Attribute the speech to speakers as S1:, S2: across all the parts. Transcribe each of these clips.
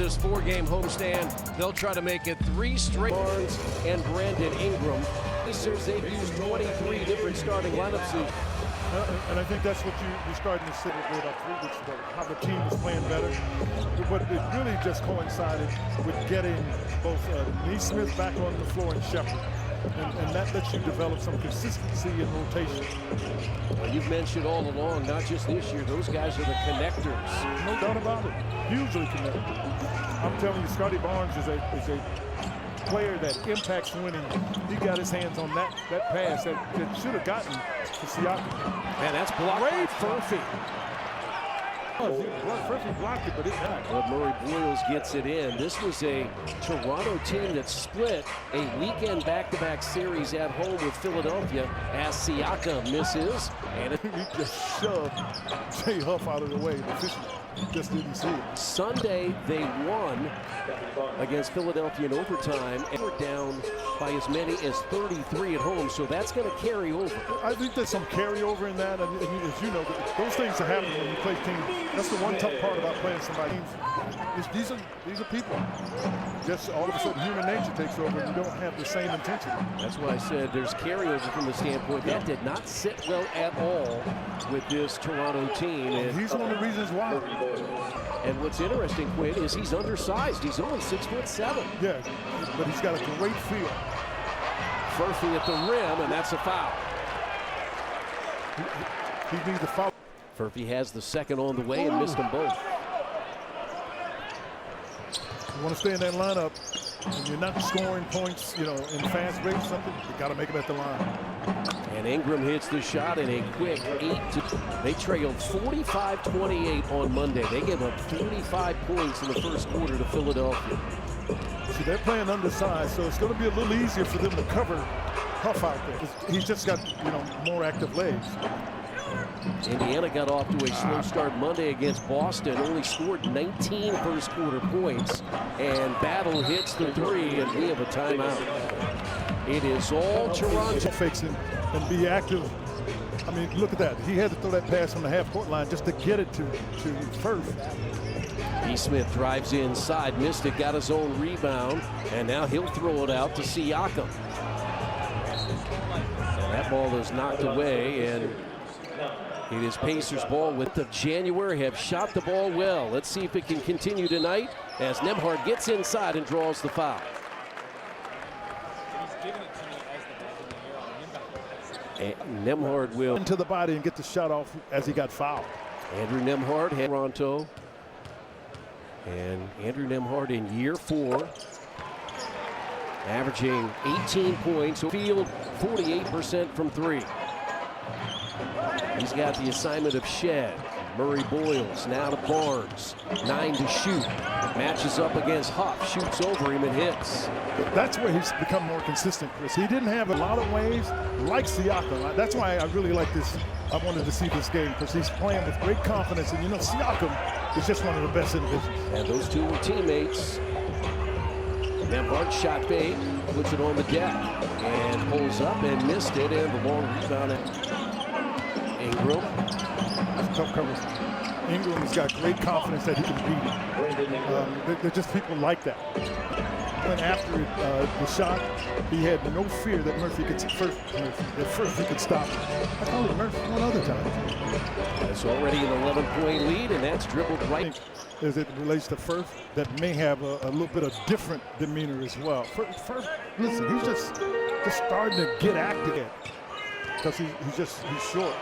S1: this 4-game homestand. They'll try to make it 3 straight. Barnes and Brandon Ingram. Pacers, they've used 23 different starting lineups.
S2: And I think that's what you're starting to see with about 3 weeks ago, how the team was playing better. But it really just coincided with getting both Neesmith back on the floor and Shepherd. And that lets you develop some consistency in rotation.
S1: Well, you've mentioned all along, not just this year, those guys are the connectors.
S2: No doubt about it. Hugely connected. I'm telling you, Scotty Barnes is a player that impacts winning. He got his hands on that pass that should have gotten to Siakam.
S1: Man, that's blocked by Furphy.
S2: Furphy blocked it, but it's not.
S1: But Murray Boyles gets it in. This was a Toronto team that split a weekend back-to-back series at home with Philadelphia as Siakam misses. And
S2: he just shoved Jay Huff out of the way. The official just didn't see it.
S1: Sunday, they won against Philadelphia in overtime and were down by as many as 33 at home, so that's going to carry over.
S2: I think there's some carryover in that, and as you know, those things that happen when you play teams. That's the one tough part about playing somebody. These are people. Just all of a sudden, human nature takes over, and you don't have the same intensity.
S1: That's why I said there's carryover from the standpoint. That did not sit well at all with this Toronto team.
S2: And he's one of the reasons why.
S1: And what's interesting, Quinn, is he's undersized. He's only 6'7".
S2: Yeah, but he's got a great feel.
S1: Furphy at the rim, and that's a foul.
S2: He needs a foul.
S1: Furphy has the second on the way and missed them both.
S2: You want to stay in that lineup, and you're not scoring points, in fast break or something, you got to make them at the line.
S1: And Ingram hits the shot in a quick 8-2. They trailed 45-28 on Monday. They gave up 45 points in the first quarter to Philadelphia.
S2: See, they're playing undersized, so it's going to be a little easier for them to cover Huff out there. He's just got, more active legs.
S1: Indiana got off to a slow start Monday against Boston, only scored 19 first quarter points, and Battle hits the 3, and we have a timeout. It is all Toronto.
S2: Fakes and be active. I mean, look at that. He had to throw that pass from the half-court line just to get it to Firth.
S1: E. Smith drives inside, missed it, got his own rebound, and now he'll throw it out to Siakam. And that ball is knocked away, and it is Pacers ball with the January have shot the ball well. Let's see if it can continue tonight as Nembhard gets inside and draws the foul. And Nembhard will
S2: into the body and get the shot off as he got fouled.
S1: Andrew Nembhard had Toronto, and Andrew Nembhard in year 4, averaging 18 points, field 48% from 3. He's got the assignment of Shed. Murray Boyles now to Barnes. 9 to shoot. Matches up against Huff. Shoots over him and hits.
S2: That's where he's become more consistent, Chris. He didn't have a lot of waves like Siakam. That's why I really like this. I wanted to see this game because he's playing with great confidence. And Siakam is just one of the best in the business.
S1: And those two were teammates. Nembhard shot fake, puts it on the deck, and pulls up and missed it. And the long rebound. Ingram.
S2: That's tough coverage. Ingram has got great confidence that he can beat him. They're just people like that. When after the shot, he had no fear that Murphy could he could stop him. I called it Murphy one other time.
S1: It's already an 11-point lead, and that's dribbled right.
S2: As it relates to Firth, that may have a little bit of different demeanor as well. Firth, listen, he's just starting to get active because he's short.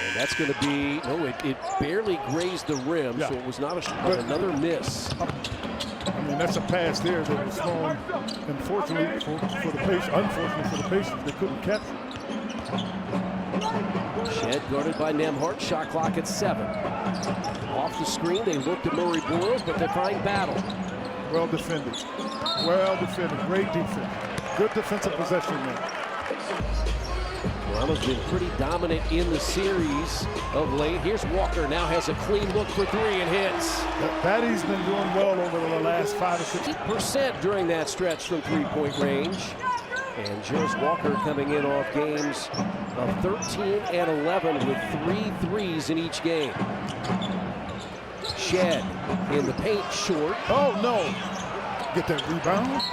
S1: And that's going to be, it barely grazed the rim, so it was not another miss.
S2: I mean, that's a pass there that was thrown, unfortunately for the Pacers, they couldn't catch it.
S1: Shed guarded by Nembhard, shot clock at 7. Off the screen, they looked at Murray Boyles, but they find Battle.
S2: Well defended, great defense. Good defensive possession there.
S1: Toronto's been pretty dominant in the series of late. Here's Walker, now has a clean look for 3 and hits.
S2: Patty's been doing well over the last 5 or 6.
S1: 8% during that stretch from 3-point range. And Joyce Walker coming in off games of 13 and 11 with 3 threes in each game. Shed in the paint, short.
S2: Oh, no. Get that rebound.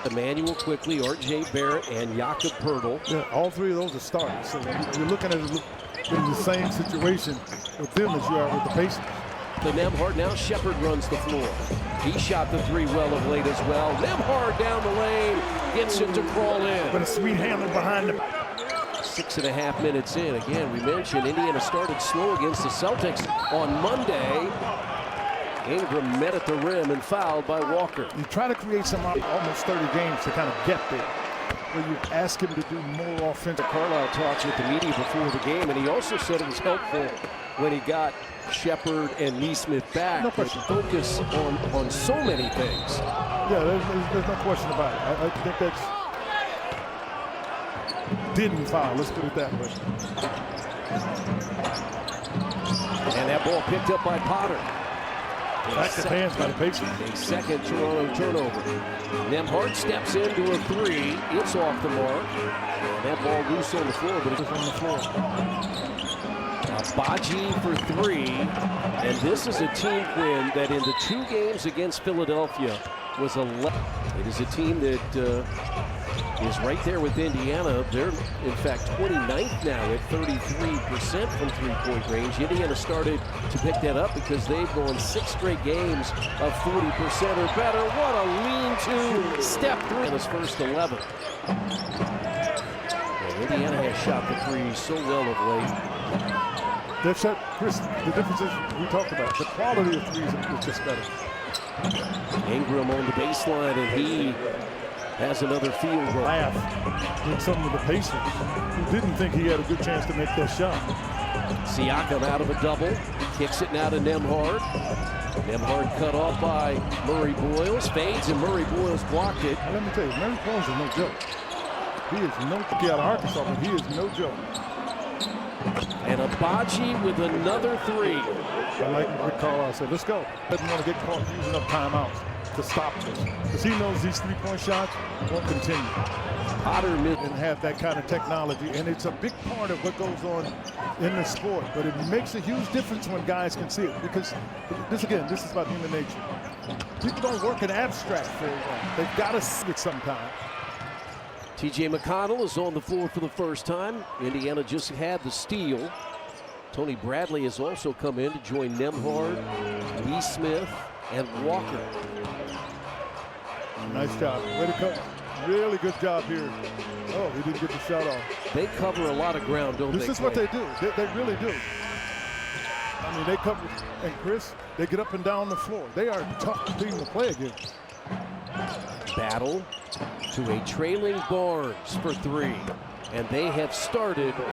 S1: Emmanuel quickly, R.J. Barrett, and Jakob Poeltl.
S2: Yeah, all three of those are starters. So you're looking at it in the same situation with them as you are with the Pacers.
S1: The Nembhard, now Shepard runs the floor. He shot the three well of late as well. Nembhard down the lane, gets it to crawl in.
S2: But a sweet handle behind him.
S1: 6.5 minutes in. Again, we mentioned Indiana started slow against the Celtics on Monday. Ingram met at the rim and fouled by Walker.
S2: You try to create some almost 30 games to kind of get there, where you ask him to do more offensive.
S1: Carlisle talks with the media before the game, and he also said it was helpful when he got Shepard and Neesmith back.
S2: No question.
S1: Focus on so many things.
S2: Yeah, there's no question about it. I think that's didn't foul. Let's put it that way.
S1: And that ball picked up by Potter.
S2: Back to hands by the Pacers.
S1: A second Toronto turnover. Nembhard steps into a three. It's off the mark. That ball loose on the floor, but it's on the floor. Baji for three. And this is a team, Quinn, that in the 2 games against Philadelphia was 11. It is a team that is right there with Indiana. They're, in fact, 29th now at 33% from three-point range. Indiana started to pick that up because they've gone 6 straight games of 40% or better. What a lean-to step through in his first 11. And Indiana has shot the three so well of late.
S2: They've shot, Chris, the difference is we talked about. The quality of threes is just better.
S1: Ingram on the baseline, and he has another field goal.
S2: Laugh with some of the Pacers who didn't think he had a good chance to make that shot.
S1: Siakam out of a double, kicks it now to Nembhard. Nembhard cut off by Murray Boyles, fades, and Murray Boyles blocked it.
S2: Now, let me tell you, Murray Boyles is no joke. He is no joke out of Arkansas, but he is no joke.
S1: And Abaji with another three.
S2: I like what Carlisle said. Let's go. Doesn't want to get caught using up timeouts to stop this, because he knows these three-point shots won't continue.
S1: Potter
S2: and have that kind of technology, and it's a big part of what goes on in the sport. But it makes a huge difference when guys can see it, because this is about human nature. People don't work in abstract very well. They've got to see it sometime.
S1: T.J. McConnell is on the floor for the first time. Indiana just had the steal. Tony Bradley has also come in to join Nembhard, Neesmith, and Walker.
S2: Nice job. Way to go. Really good job here. Oh, he didn't get the shot off.
S1: They cover a lot of ground, don't they?
S2: This is what they do. They really do. I mean, they cover, and Chris, they get up and down the floor. They are a tough team to play against.
S1: Battle to a trailing Barnes for three. And they have started